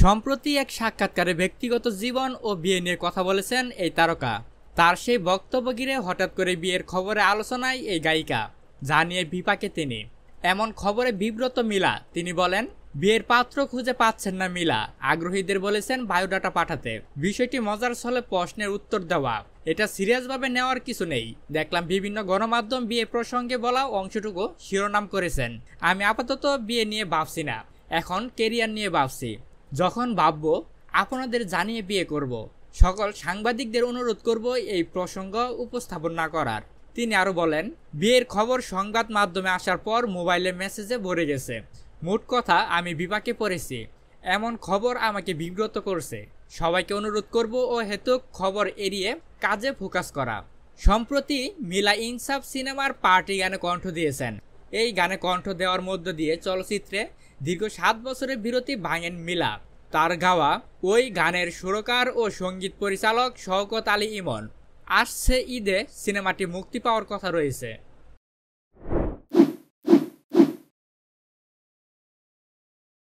সম্প্রতি এক সাক্ষাৎকারে ব্যক্তিগত জীবন ও বিয়ে নিয়ে কথা বলেছেন এই তারকা। তার সেই বক্তব্য ঘিরে হঠাৎ করে বিয়ের খবরে আলোচনায় এই গায়িকা, যা নিয়ে বিপাকে তিনি। এমন খবরে বিব্রত মিলা। তিনি বলেন, বিয়ের পাত্র খুঁজে পাচ্ছেন না মিলা, আগ্রহীদের বলেছেন বায়োডাটা পাঠাতে। বিষয়টি মজার ছলে প্রশ্নের উত্তর দেওয়া, এটা সিরিয়াসভাবে নেওয়ার কিছু নেই। দেখলাম বিভিন্ন গণমাধ্যম বিয়ে প্রসঙ্গে বলা অংশটুকু শিরোনাম করেছেন। আমি আপাতত বিয়ে নিয়ে ভাবছি না, এখন কেরিয়ার নিয়ে ভাবছি। যখন ভাববো আপনাদের জানিয়ে বিয়ে করব। সকল সাংবাদিকদের অনুরোধ করব এই প্রসঙ্গ উপস্থাপন না করার। তিনি আরো বলেন, বিয়ের খবর সংবাদ মাধ্যমে আসার পর মোবাইলে মেসেজে ভরে গেছে। মোট কথা আমি বিপাকে পড়েছি। এমন খবর আমাকে বিব্রত করছে। সবাইকে অনুরোধ করব ও হেতুক খবর এড়িয়ে কাজে ফোকাস করা। সম্প্রতি মিলা ইনসাফ সিনেমার পার্টি গানে কণ্ঠ দিয়েছেন। এই গানে কণ্ঠ দেওয়ার মধ্য দিয়ে চলচ্চিত্রে দীর্ঘ 7 বছরের বিরতি ভাঙেন মিলা। তার গাওয়া ওই গানের সুরকার ও সঙ্গীত পরিচালক শওকত আলী ইমন। আসছে ঈদে সিনেমাটি মুক্তি পাওয়ার কথা রয়েছে।